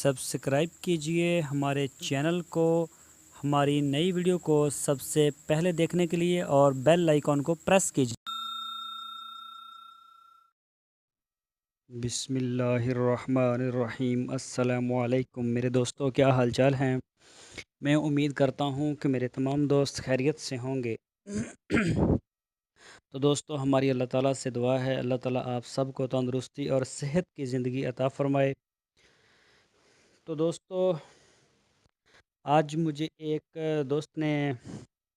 Subscribe कीजिए हमारे channel को, हमारी नई वीडियो को सबसे पहले देखने के लिए और बेल आइकॉन को प्रेस कीजिए। बिस्मिल्लाहिर्रहमानिर्रहीम। अस्सलामुअलैकुम मेरे दोस्तों, क्या हाल चाल हैं। मैं उम्मीद करता हूँ कि मेरे तमाम दोस्त खैरियत से होंगे। तो दोस्तों, हमारी अल्लाह ताला से दुआ है, अल्लाह ताला आप सबको तंदुरुस्ती और सेहत की ज़िंदगी अता फ़रमाए। तो दोस्तों, आज मुझे एक दोस्त ने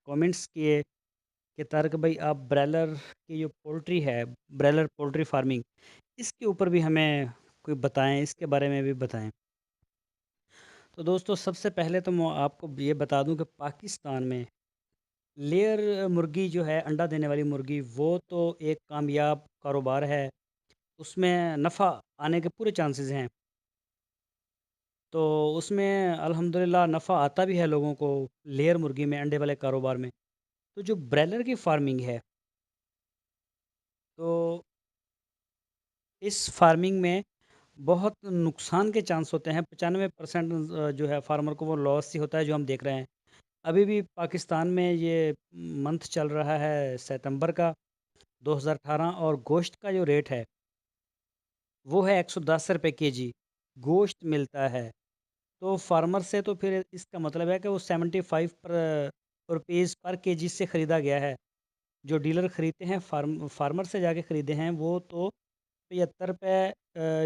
कमेंट्स किए कि तारक भाई, आप ब्रॉयलर की जो पोल्ट्री है, ब्रॉयलर पोल्ट्री फार्मिंग, इसके ऊपर भी हमें कोई बताएं, इसके बारे में भी बताएं। तो दोस्तों, सबसे पहले तो मैं आपको ये बता दूं कि पाकिस्तान में लेयर मुर्गी जो है, अंडा देने वाली मुर्गी, वो तो एक कामयाब कारोबार है। उसमें नफ़ा आने के पूरे चांसेस हैं। तो उसमें अल्हम्दुलिल्लाह नफ़ा आता भी है लोगों को, लेयर मुर्गी में, अंडे वाले कारोबार में। तो जो ब्रॉयलर की फार्मिंग है, तो इस फार्मिंग में बहुत नुकसान के चांस होते हैं। 95% जो है फार्मर को वो लॉस ही होता है, जो हम देख रहे हैं। अभी भी पाकिस्तान में ये मंथ चल रहा है सितंबर का 2018, और गोश्त का जो रेट है वो है 110 रुपये केजी गोश्त मिलता है। तो फार्मर से तो फिर इसका मतलब है कि वो 75 रुपीज़ पर केजी से ख़रीदा गया है। जो डीलर ख़रीदते हैं, फार्मर से जाके ख़रीदे हैं, वो तो 75 रुपये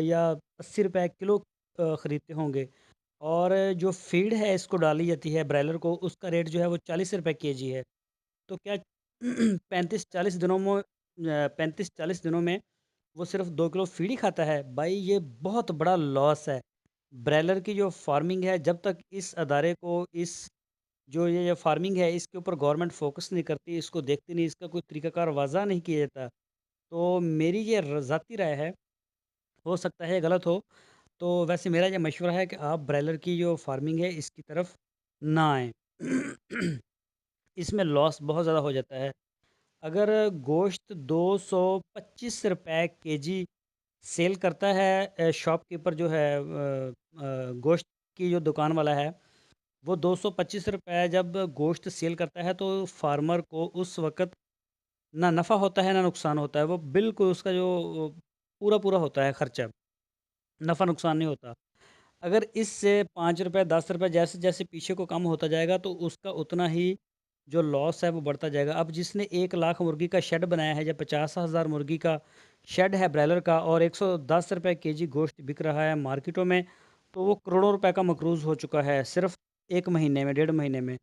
या 80 रुपये किलो ख़रीदते होंगे। और जो फीड है इसको डाली जाती है ब्रायलर को, उसका रेट जो है वो 40 रुपये केजी है। तो क्या 35-40 दिनों में वो सिर्फ 2 किलो फीड ही खाता है? भाई, ये बहुत बड़ा लॉस है। ब्रायलर की जो फार्मिंग है, जब तक इस अदारे को, इस जो ये फार्मिंग है, इसके ऊपर गवर्नमेंट फोकस नहीं करती, इसको देखती नहीं, इसका कोई तरीकाकार वाज़ा नहीं किया जाता, तो मेरी ये ज़ाती राय है, हो सकता है गलत हो। तो वैसे मेरा ये मशवरा है कि आप ब्रायलर की जो फार्मिंग है इसकी तरफ ना आएँ। इसमें लॉस बहुत ज़्यादा हो जाता है। अगर गोश्त 225 रुपए केजी सेल करता है, शॉपकीपर जो है, गोश्त की जो दुकान वाला है, वो 225 रुपए जब गोश्त सेल करता है, तो फार्मर को उस वक़्त ना नफ़ा होता है ना नुकसान होता है। वो बिल्कुल उसका जो पूरा होता है खर्चा, नफ़ा नुकसान नहीं होता। अगर इससे 5 रुपए 10 रुपए जैसे-जैसे पीछे को कम होता जाएगा, तो उसका उतना ही जो लॉस है वो बढ़ता जाएगा। अब जिसने 1 लाख मुर्गी का शेड बनाया है, या 50,000 मुर्गी का शेड है ब्रायलर का, और 110 रुपए केजी गोश्त बिक रहा है मार्केटों में, तो वो करोड़ों रुपए का मकरूज़ हो चुका है सिर्फ़ 1 महीने में, 1.5 महीने में।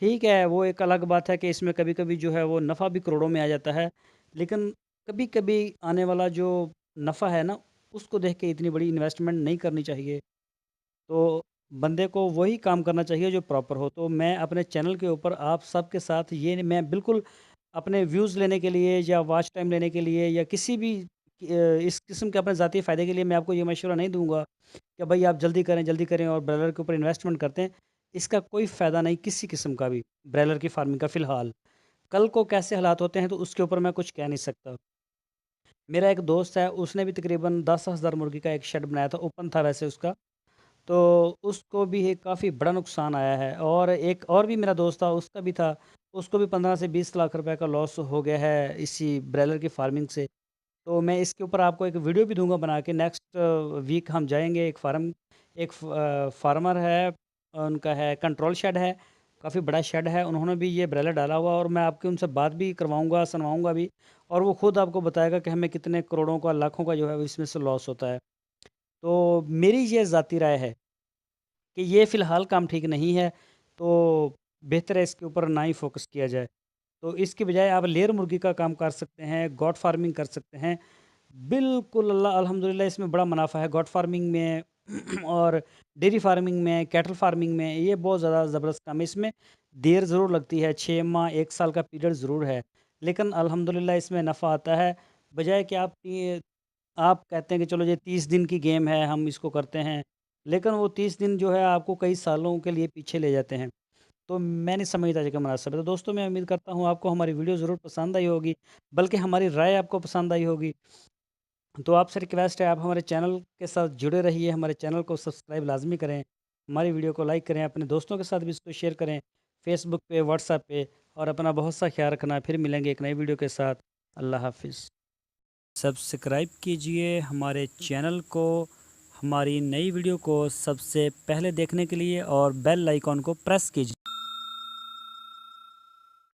ठीक है, वो एक अलग बात है कि इसमें कभी-कभी जो है वो नफ़ा भी करोड़ों में आ जाता है। लेकिन कभी-कभी आने वाला जो नफ़ा है ना, उसको देख के इतनी बड़ी इन्वेस्टमेंट नहीं करनी चाहिए। तो बंदे को वही काम करना चाहिए जो प्रॉपर हो। तो मैं अपने चैनल के ऊपर आप सबके साथ ये, मैं बिल्कुल अपने व्यूज़ लेने के लिए या वॉच टाइम लेने के लिए या किसी भी इस किस्म के अपने ज़ाती फ़ायदे के लिए मैं आपको ये मशवरा नहीं दूँगा कि भाई आप जल्दी करें और ब्रॉयलर के ऊपर इन्वेस्टमेंट करते हैं। इसका कोई फ़ायदा नहीं किसी किस्म का भी, ब्रॉयलर की फार्मिंग का फ़िलहाल। कल को कैसे हालात होते हैं तो उसके ऊपर मैं कुछ कह नहीं सकता। मेरा एक दोस्त है, उसने भी तकरीबन 10,000 मुर्गी का एक शेड बनाया था, ओपन था वैसे उसका। तो उसको भी एक काफ़ी बड़ा नुकसान आया है। और एक और भी मेरा दोस्त था, उसका भी था, उसको भी 15 से 20 लाख रुपए का लॉस हो गया है इसी ब्रॉयलर की फार्मिंग से। तो मैं इसके ऊपर आपको एक वीडियो भी दूंगा बना के। नेक्स्ट वीक हम जाएंगे एक फार्म, एक फार्मर है, उनका है कंट्रोल शेड है, काफ़ी बड़ा शेड है, उन्होंने भी ये ब्रॉयलर डाला हुआ, और मैं आपकी उनसे बात भी करवाऊंगा, सुनवाऊंगा भी, और वो खुद आपको बताएगा कि हमें कितने करोड़ों का, लाखों का जो है इसमें से लॉस होता है। तो मेरी ये ज़ाती राय है कि ये फ़िलहाल काम ठीक नहीं है, तो बेहतर है इसके ऊपर ना ही फ़ोकस किया जाए। तो इसकी बजाय आप लेयर मुर्गी का काम कर सकते हैं, गॉट फार्मिंग कर सकते हैं। बिल्कुल अल्लाह अल्हम्दुलिल्लाह इसमें बड़ा मुनाफ़ा है गॉट फार्मिंग में और डेयरी फार्मिंग में, कैटल फार्मिंग में। ये बहुत ज़्यादा ज़बरदस्त काम है। इसमें देर ज़रूर लगती है, 6 माह 1 साल का पीरियड ज़रूर है, लेकिन अल्हम्दुलिल्लाह इसमें नफ़ा आता है। बजाय कि आप कहते हैं कि चलो ये 30 दिन की गेम है, हम इसको करते हैं, लेकिन वो 30 दिन जो है आपको कई सालों के लिए पीछे ले जाते हैं। तो मैं नहीं समझता कि मुनासिब है। तो दोस्तों, मैं उम्मीद करता हूँ आपको हमारी वीडियो ज़रूर पसंद आई होगी, बल्कि हमारी राय आपको पसंद आई होगी। تو آپ سے ریکویسٹ ہے آپ ہمارے چینل کے ساتھ جڑے رہیے، ہمارے چینل کو سبسکرائب لازمی کریں، ہماری ویڈیو کو لائک کریں، اپنے دوستوں کے ساتھ بھی اس کو شیئر کریں، فیس بک پہ، واٹس ایپ پہ، اور اپنا بہت سا خیال رکھنا۔ پھر ملیں گے ایک نئی ویڈیو کے ساتھ۔ اللہ حافظ۔ سبسکرائب کیجئے ہمارے چینل کو، ہماری نئی ویڈیو کو سب سے پہلے دیکھنے کے لیے، اور بیل آئیکن کو پریس کیجئے۔